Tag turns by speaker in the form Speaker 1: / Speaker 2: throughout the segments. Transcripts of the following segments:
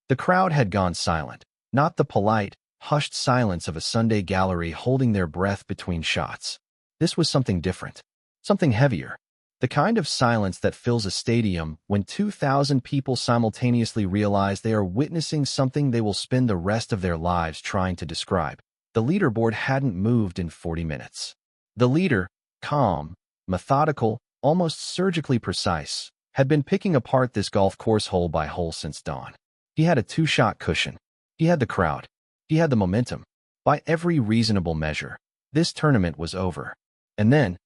Speaker 1: The crowd had gone silent, not the polite, hushed silence of a Sunday gallery holding their breath between shots. This was something different, something heavier. The kind of silence that fills a stadium when 2,000 people simultaneously realize they are witnessing something they will spend the rest of their lives trying to describe. The leaderboard hadn't moved in 40 minutes. The leader, calm, methodical, almost surgically precise, had been picking apart this golf course hole by hole since dawn. He had a two-shot cushion. He had the crowd. He had the momentum. By every reasonable measure, this tournament was over. And then,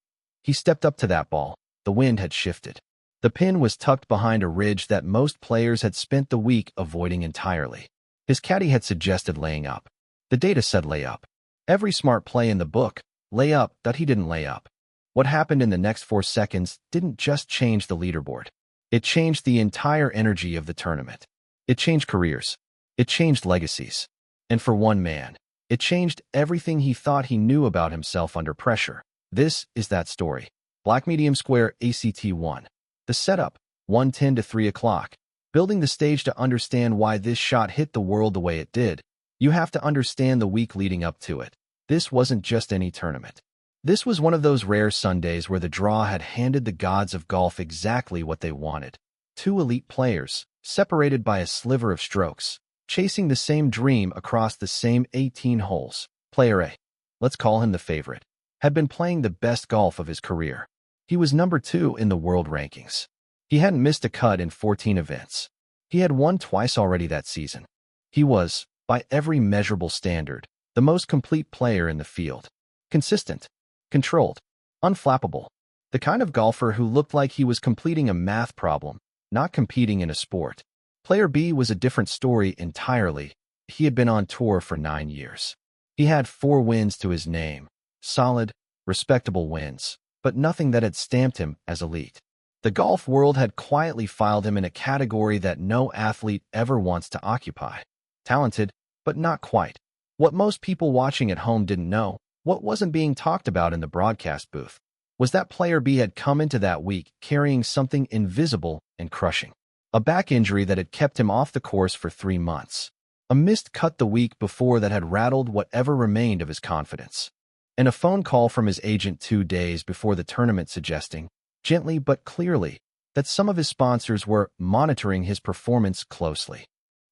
Speaker 1: he stepped up to that ball. The wind had shifted. The pin was tucked behind a ridge that most players had spent the week avoiding entirely. His caddy had suggested laying up. The data said lay up. Every smart play in the book, lay up, that he didn't lay up. What happened in the next 4 seconds didn't just change the leaderboard. It changed the entire energy of the tournament. It changed careers. It changed legacies. And for one man, it changed everything he thought he knew about himself under pressure. This is that story. Black medium square ACT1. The setup, 1:10 to 3 o'clock. Building the stage to understand why this shot hit the world the way it did. You have to understand the week leading up to it. This wasn't just any tournament. This was one of those rare Sundays where the draw had handed the gods of golf exactly what they wanted. Two elite players, separated by a sliver of strokes, chasing the same dream across the same 18 holes. Player A, let's call him the favorite, had been playing the best golf of his career. He was number 2 in the world rankings. He hadn't missed a cut in 14 events. He had won twice already that season. He was, by every measurable standard, the most complete player in the field. Consistent, controlled, unflappable. The kind of golfer who looked like he was completing a math problem, not competing in a sport. Player B was a different story entirely. He had been on tour for 9 years. He had 4 wins to his name. Solid, respectable wins, but nothing that had stamped him as elite. The golf world had quietly filed him in a category that no athlete ever wants to occupy. Talented, but not quite. What most people watching at home didn't know, what wasn't being talked about in the broadcast booth, was that Player B had come into that week carrying something invisible and crushing. A back injury that had kept him off the course for 3 months. A missed cut the week before that had rattled whatever remained of his confidence. And a phone call from his agent 2 days before the tournament suggesting, gently but clearly, that some of his sponsors were monitoring his performance closely.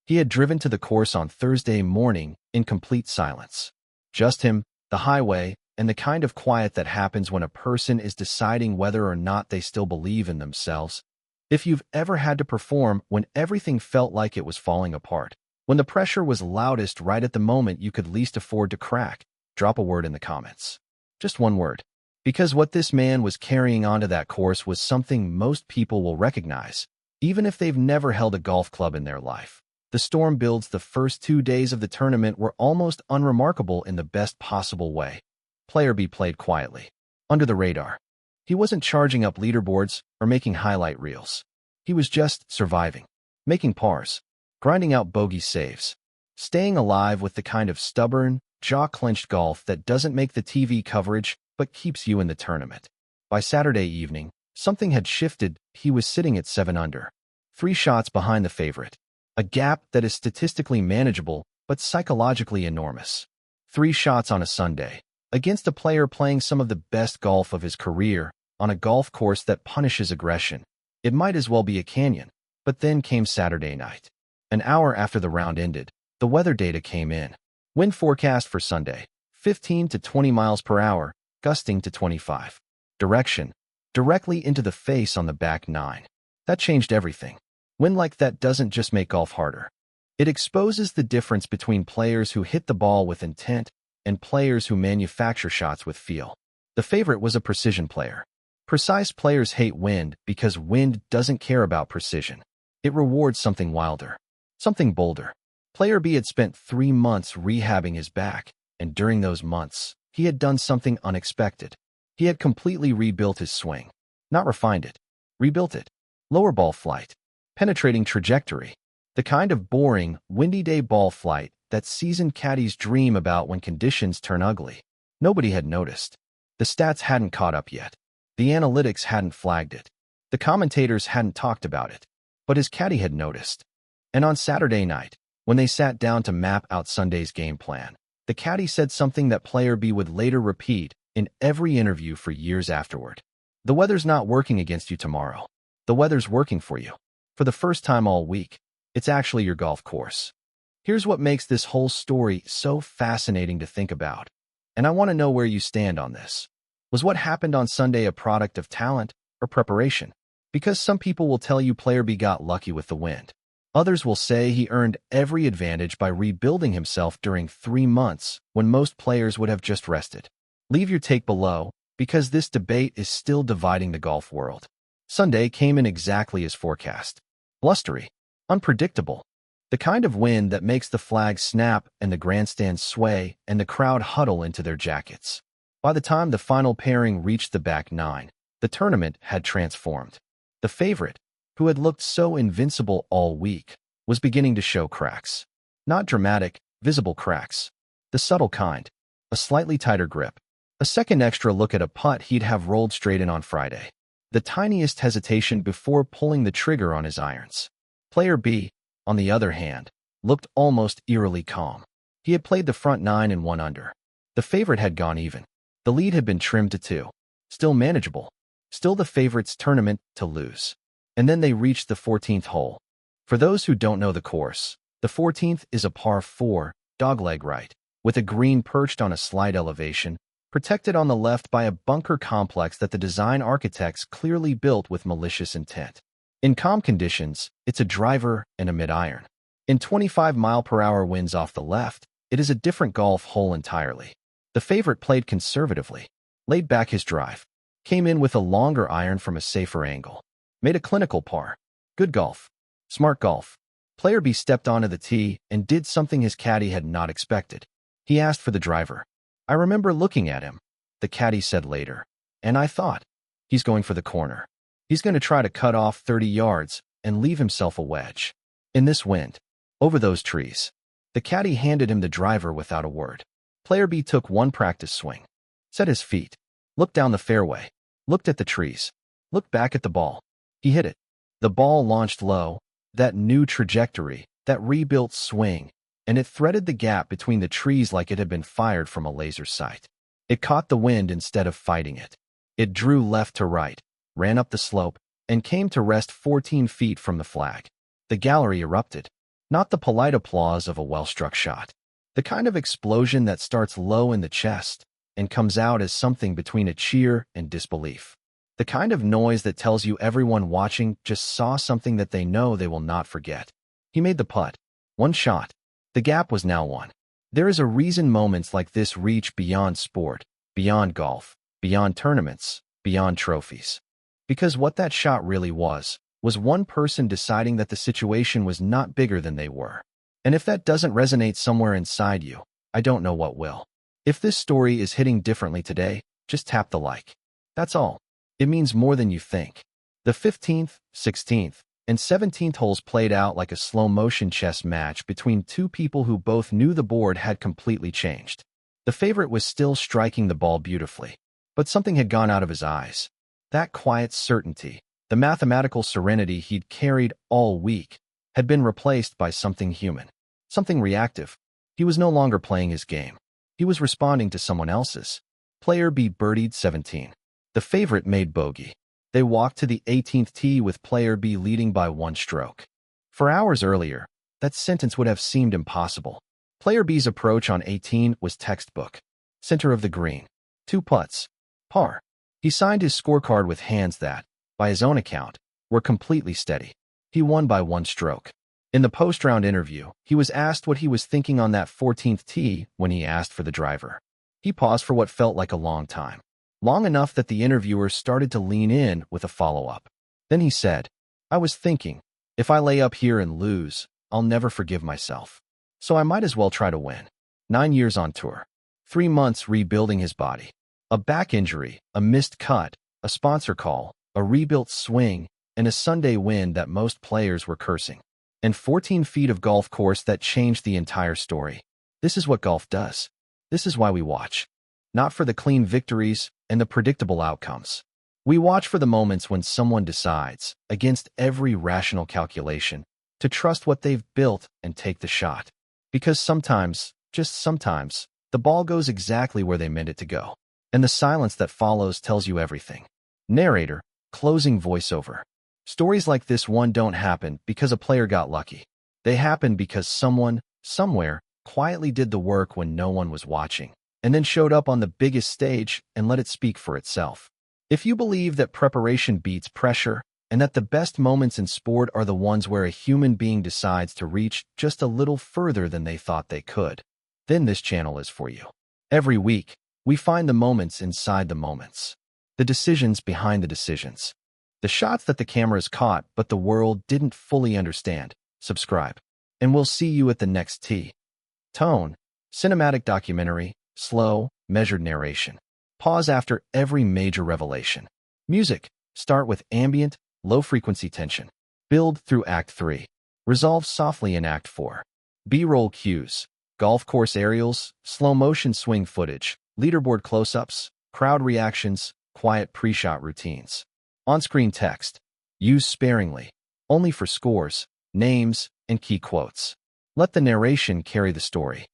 Speaker 1: He had driven to the course on Thursday morning in complete silence. Just him, the highway, and the kind of quiet that happens when a person is deciding whether or not they still believe in themselves. If you've ever had to perform when everything felt like it was falling apart, when the pressure was loudest right at the moment you could least afford to crack, drop a word in the comments. Just one word. Because what this man was carrying onto that course was something most people will recognize, even if they've never held a golf club in their life. The storm builds the first 2 days of the tournament were almost unremarkable in the best possible way. Player B played quietly, under the radar. He wasn't charging up leaderboards or making highlight reels. He was just surviving, making pars, grinding out bogey saves, staying alive with the kind of stubborn, jaw-clenched golf that doesn't make the TV coverage but keeps you in the tournament. By Saturday evening, something had shifted. He was sitting at 7 under, 3 shots behind the favorite, a gap that is statistically manageable but psychologically enormous. 3 shots on a Sunday, against a player playing some of the best golf of his career, on a golf course that punishes aggression. It might as well be a canyon. But then came Saturday night. An hour after the round ended, the weather data came in. Wind forecast for Sunday, 15 to 20 miles per hour, gusting to 25. Direction, directly into the face on the back 9. That changed everything. Wind like that doesn't just make golf harder. It exposes the difference between players who hit the ball with intent and players who manufacture shots with feel. The favorite was a precision player. Precise players hate wind because wind doesn't care about precision. It rewards something wilder, something bolder. Player B had spent 3 months rehabbing his back, and during those months, he had done something unexpected. He had completely rebuilt his swing. Not refined it. Rebuilt it. Lower ball flight. Penetrating trajectory. The kind of boring, windy day ball flight that seasoned caddies dream about when conditions turn ugly. Nobody had noticed. The stats hadn't caught up yet. The analytics hadn't flagged it. The commentators hadn't talked about it. But his caddy had noticed. And on Saturday night, when they sat down to map out Sunday's game plan, the caddy said something that player B would later repeat in every interview for years afterward. The weather's not working against you tomorrow. The weather's working for you. For the first time all week, it's actually your golf course. Here's what makes this whole story so fascinating to think about. And I want to know where you stand on this. Was what happened on Sunday a product of talent or preparation? Because some people will tell you player B got lucky with the wind. Others will say he earned every advantage by rebuilding himself during 3 months when most players would have just rested. Leave your take below, because this debate is still dividing the golf world. Sunday came in exactly as forecast. Blustery, unpredictable, the kind of wind that makes the flag snap and the grandstand sway and the crowd huddle into their jackets. By the time the final pairing reached the back nine, the tournament had transformed. The favorite, who had looked so invincible all week, was beginning to show cracks. Not dramatic, visible cracks. The subtle kind. A slightly tighter grip. A second extra look at a putt he'd have rolled straight in on Friday. The tiniest hesitation before pulling the trigger on his irons. Player B, on the other hand, looked almost eerily calm. He had played the front 9 and 1 under. The favorite had gone even. The lead had been trimmed to 2. Still manageable. Still the favorite's tournament to lose. And then they reached the 14th hole. For those who don't know the course, the 14th is a par 4, dogleg right, with a green perched on a slight elevation, protected on the left by a bunker complex that the design architects clearly built with malicious intent. In calm conditions, it's a driver and a mid-iron. In 25-mile-per-hour winds off the left, it is a different golf hole entirely. The favorite played conservatively, laid back his drive, came in with a longer iron from a safer angle, made a clinical par. Good golf. Smart golf. Player B stepped onto the tee and did something his caddy had not expected. He asked for the driver. I remember looking at him, the caddy said later, and I thought, he's going for the corner. He's going to try to cut off 30 yards and leave himself a wedge. In this wind, over those trees. The caddy handed him the driver without a word. Player B took one practice swing, set his feet, looked down the fairway, looked at the trees, looked back at the ball. He hit it. The ball launched low, that new trajectory, that rebuilt swing, and it threaded the gap between the trees like it had been fired from a laser sight. It caught the wind instead of fighting it. It drew left to right, ran up the slope, and came to rest 14 feet from the flag. The gallery erupted. Not the polite applause of a well-struck shot. The kind of explosion that starts low in the chest and comes out as something between a cheer and disbelief. The kind of noise that tells you everyone watching just saw something that they know they will not forget. He made the putt. One shot. The gap was now won. There is a reason moments like this reach beyond sport, beyond golf, beyond tournaments, beyond trophies. Because what that shot really was one person deciding that the situation was not bigger than they were. And if that doesn't resonate somewhere inside you, I don't know what will. If this story is hitting differently today, just tap the like. That's all. It means more than you think. The 15th, 16th, and 17th holes played out like a slow-motion chess match between two people who both knew the board had completely changed. The favorite was still striking the ball beautifully, but something had gone out of his eyes. That quiet certainty, the mathematical serenity he'd carried all week, had been replaced by something human, something reactive. He was no longer playing his game. He was responding to someone else's. Player B birdied 17. The favorite made bogey. They walked to the 18th tee with player B leading by 1 stroke. For hours earlier, that sentence would have seemed impossible. Player B's approach on 18 was textbook. Center of the green. 2 putts. Par. He signed his scorecard with hands that, by his own account, were completely steady. He won by 1 stroke. In the post-round interview, he was asked what he was thinking on that 14th tee when he asked for the driver. He paused for what felt like a long time. Long enough that the interviewer started to lean in with a follow-up. Then he said, I was thinking, if I lay up here and lose, I'll never forgive myself. So I might as well try to win. 9 years on tour. 3 months rebuilding his body. A back injury, a missed cut, a sponsor call, a rebuilt swing, and a Sunday win that most players were cursing. And 14 feet of golf course that changed the entire story. This is what golf does. This is why we watch. Not for the clean victories and the predictable outcomes. We watch for the moments when someone decides, against every rational calculation, to trust what they've built and take the shot. Because sometimes, just sometimes, the ball goes exactly where they meant it to go. And the silence that follows tells you everything. Narrator, closing voiceover. Stories like this one don't happen because a player got lucky. They happen because someone, somewhere, quietly did the work when no one was watching, and then showed up on the biggest stage and let it speak for itself. If you believe that preparation beats pressure, and that the best moments in sport are the ones where a human being decides to reach just a little further than they thought they could, then this channel is for you. Every week, we find the moments inside the moments, the decisions behind the decisions, the shots that the cameras caught but the world didn't fully understand. Subscribe, and we'll see you at the next tee. Tone, cinematic documentary, slow, measured narration. Pause after every major revelation. Music, start with ambient, low-frequency tension. Build through Act 3. Resolve softly in Act 4. B-roll cues, golf course aerials, slow-motion swing footage, leaderboard close-ups, crowd reactions, quiet pre-shot routines. On-screen text. Use sparingly, only for scores, names, and key quotes. Let the narration carry the story.